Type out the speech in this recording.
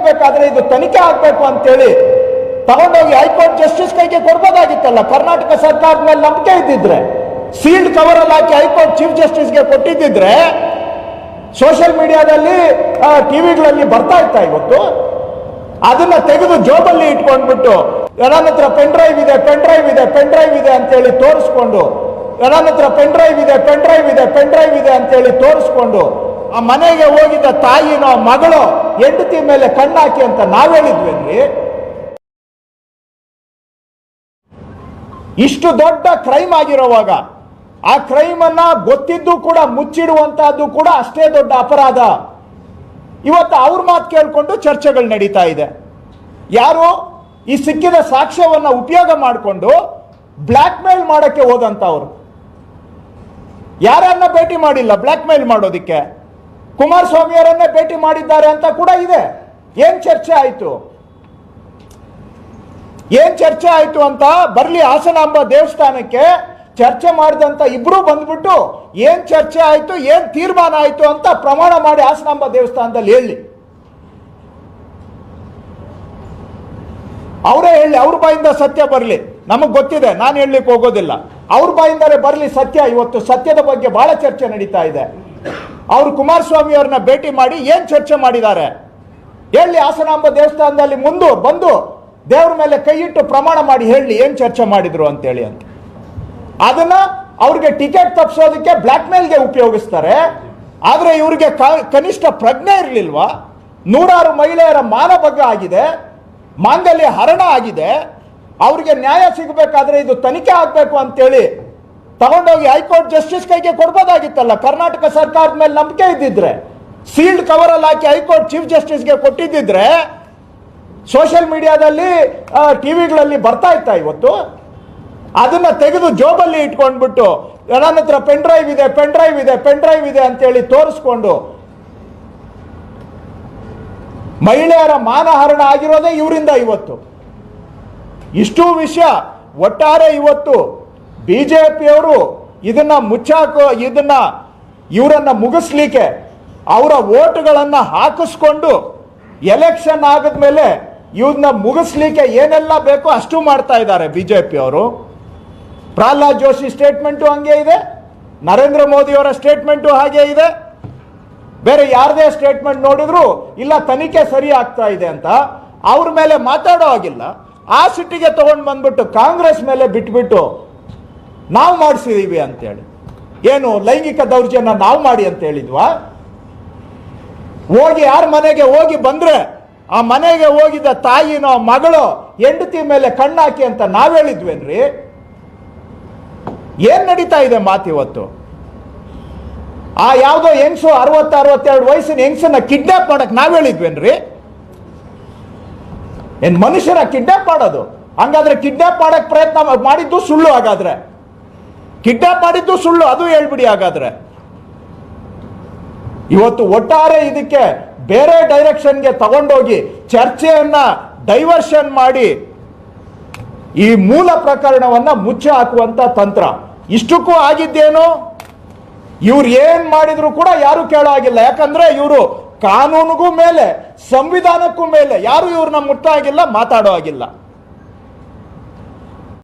ಸಿಗಬೇಕಾದ್ರೆ ಇದು ತನಿಖೆ ಆಗ್ಬೇಕು ಅಂತೇಳಿ ತಗೊಂಡೋಗಿ ಹೈಕೋರ್ಟ್ ಜಸ್ಟಿಸ್ ಕೈಗೆ ಕೊಡ್ಬೋದಾಗಿತ್ತಲ್ಲ. ಕರ್ನಾಟಕ ಸರ್ಕಾರದ ಮೇಲೆ ನಂಬಿಕೆ ಇದ್ದಿದ್ರೆ ಸೀಲ್ಡ್ ಕವರ್ ಅಲ್ಲಿ ಹಾಕಿ ಹೈಕೋರ್ಟ್ ಚೀಫ್ ಜಸ್ಟಿಸ್ಗೆ ಕೊಟ್ಟಿದ್ದಿದ್ರೆ ಸೋಷಿಯಲ್ ಮೀಡಿಯಾದಲ್ಲಿ ಟಿವಿಗಳಲ್ಲಿ ಬರ್ತಾ ಇತ್ತ. ಇವತ್ತು ಅದನ್ನ ತೆಗೆದು ಜೋಬಲ್ಲಿ ಇಟ್ಕೊಂಡ್ಬಿಟ್ಟು ನನ್ನ ಹತ್ರ ಪೆನ್ ಡ್ರೈವ್ ಇದೆ, ಪೆನ್ ಡ್ರೈವ್ ಇದೆ, ಪೆನ್ ಡ್ರೈವ್ ಇದೆ ಅಂತೇಳಿ ತೋರಿಸ್ಕೊಂಡು, ನನ್ನ ಹತ್ರ ಪೆನ್ ಡ್ರೈವ್ ಇದೆ, ಪೆನ್ ಡ್ರೈವ್ ಇದೆ, ಪೆನ್ ಡ್ರೈವ್ ಇದೆ ಅಂತೇಳಿ ತೋರಿಸ್ಕೊಂಡು ಆ ಮನೆಗೆ ಹೋಗಿದ್ದ ತಾಯಿನೋ ಮಗಳು ಹೆಂಡತಿ ಮೇಲೆ ಕಣ್ಣಾಕಿ ಅಂತ ನಾವ್ ಹೇಳಿದ್ವೇನ್ರಿ? ಇಷ್ಟು ದೊಡ್ಡ ಕ್ರೈಮ್ ಆಗಿರುವಾಗ ಆ ಕ್ರೈಮ್ ಅನ್ನ ಗೊತ್ತಿದ್ದು ಕೂಡ ಮುಚ್ಚಿಡುವಂತಹದ್ದು ಕೂಡ ಅಷ್ಟೇ ದೊಡ್ಡ ಅಪರಾಧ. ಇವತ್ತು ಅವ್ರ ಮಾತು ಕೇಳಿಕೊಂಡು ಚರ್ಚೆಗಳು ನಡೀತಾ ಇದೆ. ಯಾರು ಈ ಸಿಕ್ಕಿದ ಸಾಕ್ಷ್ಯವನ್ನ ಉಪಯೋಗ ಮಾಡಿಕೊಂಡು ಬ್ಲಾಕ್ ಮೇಲ್ ಮಾಡಕ್ಕೆ ಹೋದಂತವ್ರು ಯಾರನ್ನ ಭೇಟಿ ಮಾಡಿಲ್ಲ. ಬ್ಲಾಕ್ ಮೇಲ್ ಮಾಡೋದಿಕ್ಕೆ ಕುಮಾರಸ್ವಾಮಿ ಅವರನ್ನೇ ಭೇಟಿ ಮಾಡಿದ್ದಾರೆ ಅಂತ ಕೂಡ ಇದೆ. ಏನ್ ಚರ್ಚೆ ಆಯ್ತು? ಏನ್ ಚರ್ಚೆ ಆಯ್ತು ಅಂತ ಬರ್ಲಿ ಹಾಸನಾಂಬ ದೇವಸ್ಥಾನಕ್ಕೆ ಚರ್ಚೆ ಮಾಡಿದಂತ ಇಬ್ರು ಬಂದ್ಬಿಟ್ಟು ಏನ್ ಚರ್ಚೆ ಆಯ್ತು, ಏನ್ ತೀರ್ಮಾನ ಆಯ್ತು ಅಂತ ಪ್ರಮಾಣ ಮಾಡಿ ಹಾಸನಾಂಬ ದೇವಸ್ಥಾನದಲ್ಲಿ ಹೇಳಿ. ಅವರೇ ಹೇಳಿ, ಅವ್ರ ಬಾಯಿಂದ ಸತ್ಯ ಬರಲಿ. ನಮಗ್ ಗೊತ್ತಿದೆ, ನಾನು ಹೇಳಲಿಕ್ಕೆ ಹೋಗೋದಿಲ್ಲ. ಅವ್ರ ಬಾಯಿಂದಲೇ ಬರಲಿ ಸತ್ಯ. ಇವತ್ತು ಸತ್ಯದ ಬಗ್ಗೆ ಬಹಳ ಚರ್ಚೆ ನಡೀತಾ ಇದೆ. ಅವರು ಕುಮಾರಸ್ವಾಮಿ ಅವ್ರನ್ನ ಭೇಟಿ ಮಾಡಿ ಏನ್ ಚರ್ಚೆ ಮಾಡಿದ್ದಾರೆ ಹೇಳಿ. ಹಾಸನಾಂಬ ದೇವಸ್ಥಾನದಲ್ಲಿ ಬಂದು ದೇವ್ರ ಮೇಲೆ ಕೈ ಇಟ್ಟು ಪ್ರಮಾಣ ಮಾಡಿ ಹೇಳಿ ಏನ್ ಚರ್ಚೆ ಮಾಡಿದ್ರು ಅಂತೇಳಿ ಅಂತ. ಅದನ್ನ ಅವ್ರಿಗೆ ಟಿಕೆಟ್ ತಪ್ಪಿಸೋದಕ್ಕೆ ಬ್ಲಾಕ್ ಮೇಲ್ಗೆ ಉಪಯೋಗಿಸ್ತಾರೆ. ಆದ್ರೆ ಇವ್ರಿಗೆ ಕನಿಷ್ಠ ಪ್ರಜ್ಞೆ ಇರಲಿಲ್ವಾ? ನೂರಾರು ಮಹಿಳೆಯರ ಮಾನಭಂಗ ಆಗಿದೆ, ಮಾಂಗಲ್ಯ ಹರಣ ಆಗಿದೆ. ಅವ್ರಿಗೆ ನ್ಯಾಯ ಸಿಗಬೇಕಾದ್ರೆ ಇದು ತನಿಖೆ ಆಗ್ಬೇಕು ಅಂತೇಳಿ ತಗೊಂಡೋಗಿ ಹೈಕೋರ್ಟ್ ಜಸ್ಟಿಸ್ ಕೈಗೆ ಕೊಡ್ಬೋದಾಗಿತ್ತಲ್ಲ. ಕರ್ನಾಟಕ ಸರ್ಕಾರದ ಮೇಲೆ ನಂಬಿಕೆ ಇದ್ದಿದ್ರೆ ಸೀಲ್ಡ್ ಕವರ್ ಅಲ್ಲಿ ಹಾಕಿ ಹೈಕೋರ್ಟ್ ಚೀಫ್ ಜಸ್ಟಿಸ್ಗೆ ಕೊಟ್ಟಿದ್ದಿದ್ರೆ ಸೋಷಿಯಲ್ ಮೀಡಿಯಾದಲ್ಲಿ ಟಿವಿಗಳಲ್ಲಿ ಬರ್ತಾ ಇತ್ತ. ಇವತ್ತು ಅದನ್ನ ತೆಗೆದು ಜೋಬಲ್ಲಿ ಇಟ್ಕೊಂಡ್ಬಿಟ್ಟು ನನ್ನ ಹತ್ರ ಪೆನ್ ಡ್ರೈವ್ ಇದೆ, ಪೆನ್ ಡ್ರೈವ್ ಇದೆ, ಪೆನ್ ಡ್ರೈವ್ ಇದೆ ಅಂತೇಳಿ ತೋರಿಸ್ಕೊಂಡು ಮಹಿಳೆಯರ ಮಾನಹರಣ ಆಗಿರೋದೇ ಇವರಿಂದ. ಇವತ್ತು ಇಷ್ಟು ವಿಷಯ ಒಟ್ಟಾರೆ ಇವತ್ತು ಬಿಜೆಪಿಯವರು ಇದನ್ನ ಇವರನ್ನ ಮುಗಿಸ್ಲಿಕ್ಕೆ ಅವರ ಓಟ್ಗಳನ್ನ ಹಾಕಿಸ್ಕೊಂಡು ಎಲೆಕ್ಷನ್ ಆದ್ಮೇಲೆ ಇವ್ರನ್ನ ಮುಗಿಸ್ಲಿಕ್ಕೆ ಏನೆಲ್ಲ ಬೇಕೋ ಅಷ್ಟು ಮಾಡ್ತಾ ಇದ್ದಾರೆ ಬಿಜೆಪಿ ಅವರು. ಪ್ರಹ್ಲಾದ್ ಜೋಶಿ ಸ್ಟೇಟ್ಮೆಂಟು ಹಂಗೆ ಇದೆ, ನರೇಂದ್ರ ಮೋದಿ ಅವರ ಸ್ಟೇಟ್ಮೆಂಟು ಹಾಗೆ ಇದೆ. ಬೇರೆ ಯಾರದೇ ಸ್ಟೇಟ್ಮೆಂಟ್ ನೋಡಿದ್ರು ಇಲ್ಲ ತನಿಖೆ ಸರಿ ಆಗ್ತಾ ಇದೆ ಅಂತ ಅವ್ರ ಮೇಲೆ ಮಾತಾಡೋ ಆಗಿಲ್ಲ. ಆ ಸಿಟ್ಟಿಗೆ ತಗೊಂಡು ಬಂದ್ಬಿಟ್ಟು ಕಾಂಗ್ರೆಸ್ ಮೇಲೆ ಬಿಟ್ಬಿಟ್ಟು ನಾವು ಮಾಡಿಸಿದೀವಿ ಅಂತೇಳಿ, ಏನು ಲೈಂಗಿಕ ದೌರ್ಜನ್ಯ ನಾವು ಮಾಡಿ ಅಂತ ಹೇಳಿದ್ವಾ? ಹೋಗಿ ಯಾರ ಮನೆಗೆ ಹೋಗಿ ಬಂದ್ರೆ ಆ ಮನೆಗೆ ಹೋಗಿದ್ದ ತಾಯಿನೋ ಮಗಳು ಹೆಂಡತಿ ಮೇಲೆ ಕಣ್ಣಾಕಿ ಅಂತ ನಾವ್ ಹೇಳಿದ್ವೇನ್ರಿ? ಏನ್ ನಡೀತಾ ಇದೆ ಮಾತಿವತ್ತು? ಆ ಯಾವ್ದೋ ಹೆಂಗ್ಸು 60-62 ವಯಸ್ಸಿನ ಹೆಂಗ್ಸನ್ನ ಕಿಡ್ನಾಪ್ ಮಾಡಕ್ ನಾವ್ ಹೇಳಿದ್ವೇನ್ರಿ? ಏನ್ ಮನುಷ್ಯರ ಕಿಡ್ನಾಪ್ ಮಾಡೋದು? ಹಂಗಾದ್ರೆ ಕಿಡ್ನಾಪ್ ಮಾಡಕ್ ಪ್ರಯತ್ನ ಮಾಡಿದ್ದು ಸುಳ್ಳು. ಹಾಗಾದ್ರೆ ಕಿಡ್ನಾಪ್ ಮಾಡಿದ್ದು ಸುಳ್ಳು, ಅದು ಹೇಳ್ಬಿಡಿ. ಹಾಗಾದ್ರೆ ಇವತ್ತು ಒಟ್ಟಾರೆ ಇದಕ್ಕೆ ಬೇರೆ ಡೈರೆಕ್ಷನ್ಗೆ ತಗೊಂಡೋಗಿ ಚರ್ಚೆಯನ್ನ ಡೈವರ್ಷನ್ ಮಾಡಿ ಈ ಮೂಲ ಪ್ರಕರಣವನ್ನ ಮುಚ್ಚಿ ಹಾಕುವಂತ ತಂತ್ರ. ಇಷ್ಟಕ್ಕೂ ಆಗಿದ್ದೇನು? ಇವ್ರು ಏನ್ ಮಾಡಿದ್ರು ಕೂಡ ಯಾರು ಕೇಳೋ ಆಗಿಲ್ಲ. ಯಾಕಂದ್ರೆ ಇವರು ಕಾನೂನಿಗೂ ಮೇಲೆ ಸಂವಿಧಾನಕ್ಕೂ ಮೇಲೆ ಯಾರು ಇವ್ರನ್ನ ಮುಟ್ಟ ಆಗಿಲ್ಲ, ಮಾತಾಡೋ ಆಗಿಲ್ಲ.